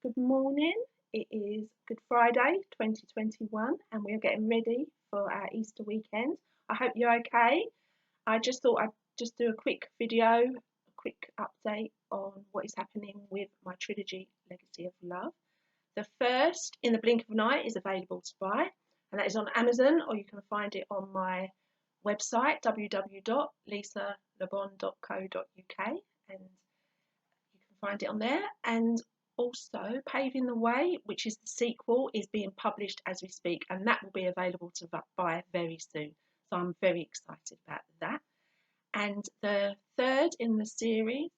Good morning. It is Good Friday 2021 and we're getting ready for our Easter weekend. I hope you're okay. I just thought I'd just do a quick video, a quick update on what is happening with my trilogy Legacy of Love. The first, In the Blink of an Eye, is available to buy, and that is on Amazon, or you can find it on my website www.lisalebon.co.uk, and you can find it on there. And also, Paving the Way, which is the sequel, is being published as we speak, and that will be available to buy very soon. So I'm very excited about that. And the third in the series,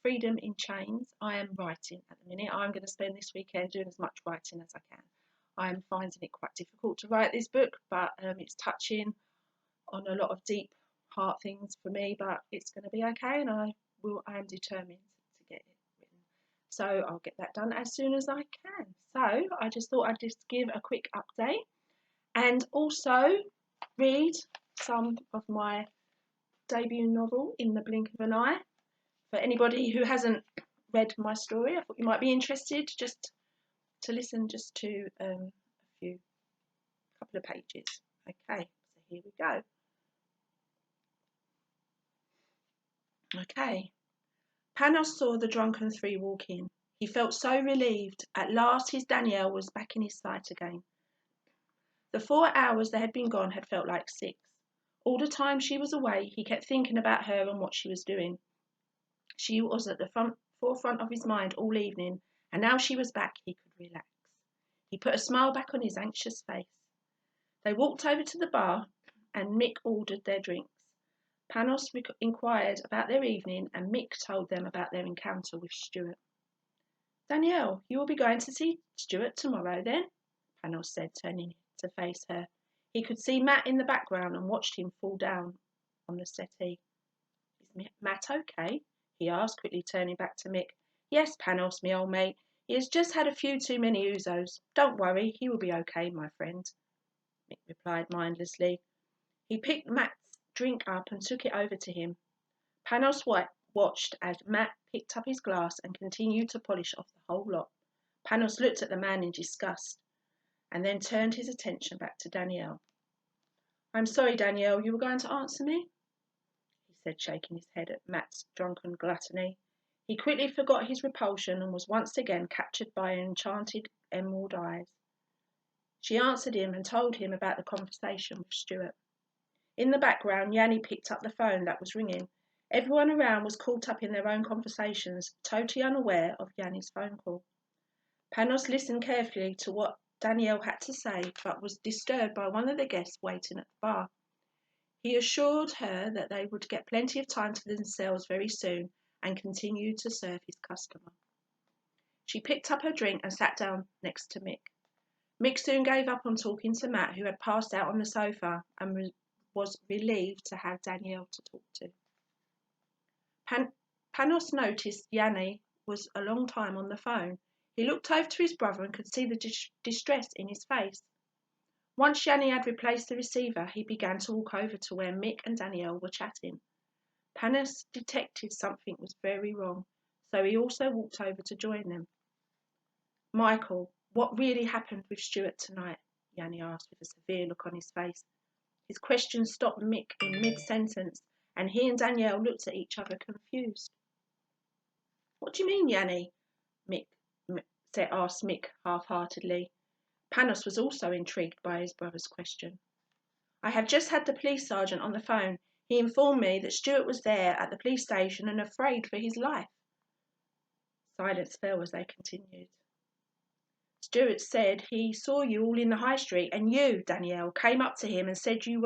Freedom in Chains, I am writing at the minute. I'm going to spend this weekend doing as much writing as I can. I'm finding it quite difficult to write this book, but it's touching on a lot of deep heart things for me, but it's going to be okay, and I am determined to get it written. So I'll get that done as soon as I can. So I just thought I'd just give a quick update and also read some of my debut novel, In the Blink of an Eye. For anybody who hasn't read my story, I thought you might be interested just to listen just to a couple of pages. Okay, so here we go. Okay. Panos saw the drunken three walk in. He felt so relieved. At last his Danielle was back in his sight again. The 4 hours they had been gone had felt like 6. All the time she was away, he kept thinking about her and what she was doing. She was at the forefront of his mind all evening, and now she was back, he could relax. He put a smile back on his anxious face. They walked over to the bar, and Mick ordered their drinks. Panos inquired about their evening, and Mick told them about their encounter with Stuart. Danielle, you will be going to see Stuart tomorrow, then? Panos said, turning to face her. He could see Matt in the background and watched him fall down on the settee. Is Matt okay? He asked, quickly turning back to Mick. Yes, Panos, me old mate. He has just had a few too many ouzos. Don't worry, he will be okay, my friend, Mick replied mindlessly. He picked Matt's drink up and took it over to him. Panos watched as Matt picked up his glass and continued to polish off the whole lot. Panos looked at the man in disgust and then turned his attention back to Danielle. I'm sorry, Danielle, you were going to answer me? He said, shaking his head at Matt's drunken gluttony. He quickly forgot his repulsion and was once again captured by enchanted emerald eyes. She answered him and told him about the conversation with Stuart. In the background, Yanni picked up the phone that was ringing. Everyone around was caught up in their own conversations, totally unaware of Yanni's phone call. Panos listened carefully to what Danielle had to say, but was disturbed by one of the guests waiting at the bar. He assured her that they would get plenty of time to themselves very soon and continued to serve his customer. She picked up her drink and sat down next to Mick. Mick soon gave up on talking to Matt, who had passed out on the sofa, and was relieved to have Danielle to talk to. Panos noticed Yanni was a long time on the phone. He looked over to his brother and could see the distress in his face. Once Yanni had replaced the receiver, he began to walk over to where Mick and Danielle were chatting. Panos detected something was very wrong, so he also walked over to join them. Michael, what really happened with Stuart tonight? Yanni asked with a severe look on his face. His question stopped Mick in mid-sentence, and he and Danielle looked at each other confused. What do you mean, Yanni? Asked Mick half-heartedly. Panos was also intrigued by his brother's question. I have just had the police sergeant on the phone. He informed me that Stuart was there at the police station and afraid for his life. Silence fell as they continued. Stuart said he saw you all in the high street, and you, Danielle, came up to him and said you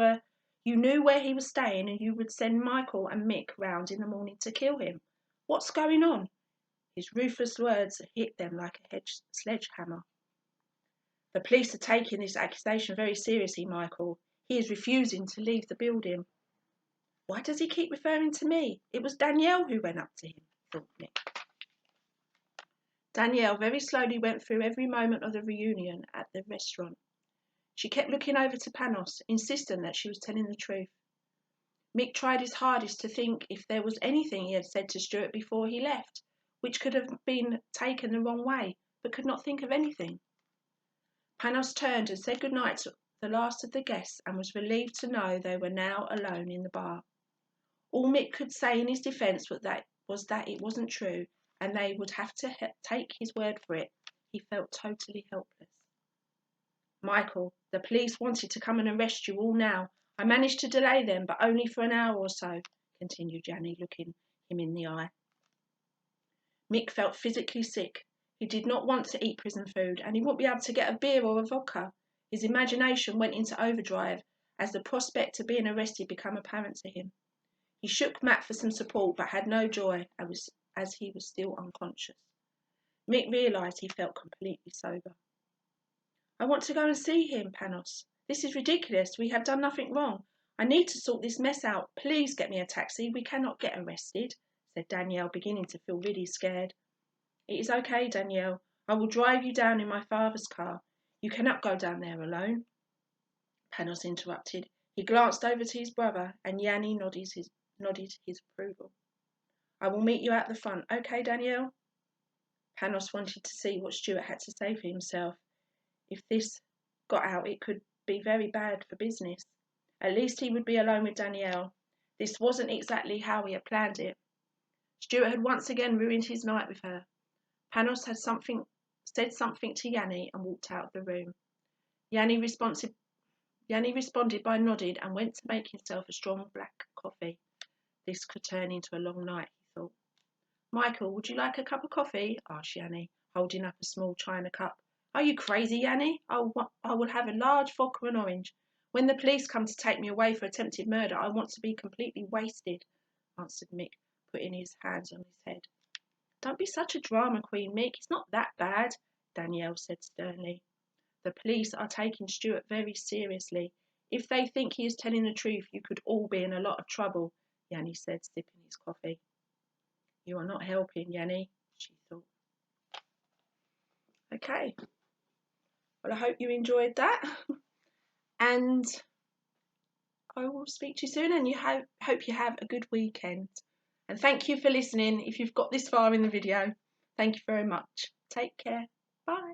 knew where he was staying and you would send Michael and Mick round in the morning to kill him. What's going on? His ruthless words hit them like a sledgehammer. The police are taking this accusation very seriously, Michael. He is refusing to leave the building. Why does he keep referring to me? It was Danielle who went up to him, thought Mick. Danielle very slowly went through every moment of the reunion at the restaurant. She kept looking over to Panos, insisting that she was telling the truth. Mick tried his hardest to think if there was anything he had said to Stuart before he left, which could have been taken the wrong way, but could not think of anything. Panos turned and said goodnight to the last of the guests and was relieved to know they were now alone in the bar. All Mick could say in his defence was that it wasn't true and they would have to take his word for it. He felt totally helpless. Michael, the police wanted to come and arrest you all now. I managed to delay them, but only for an hour or so, continued Yanni, looking him in the eye. Mick felt physically sick. He did not want to eat prison food, and he wouldn't be able to get a beer or a vodka. His imagination went into overdrive as the prospect of being arrested became apparent to him. He shook Matt for some support, but had no joy, as he was still unconscious. Mick realised he felt completely sober. I want to go and see him, Panos. This is ridiculous. We have done nothing wrong. I need to sort this mess out. Please get me a taxi. We cannot get arrested, said Danielle, beginning to feel really scared. It is okay, Danielle. I will drive you down in my father's car. You cannot go down there alone, Panos interrupted. He glanced over to his brother, and Yanni nodded his approval. I will meet you at the front, okay, Danielle? Panos wanted to see what Stuart had to say for himself. If this got out, it could be very bad for business. At least he would be alone with Danielle. This wasn't exactly how he had planned it. Stuart had once again ruined his night with her. Panos had said something to Yanni and walked out of the room. Yanni responded by nodding and went to make himself a strong black coffee. This could turn into a long night, he thought. Michael, would you like a cup of coffee? Asked Yanni, holding up a small china cup. Are you crazy, Yanni? I will have a large vodka and orange. When the police come to take me away for attempted murder, I want to be completely wasted, answered Mick, putting his hands on his head. Don't be such a drama queen, Mick. It's not that bad, Danielle said sternly. The police are taking Stuart very seriously. If they think he is telling the truth, you could all be in a lot of trouble, Yanni said, sipping his coffee. You are not helping, Yanni, she thought. Okay. Well, I hope you enjoyed that. And I will speak to you soon, and hope you have a good weekend. And thank you for listening. If you've got this far in the video, thank you very much. Take care. Bye.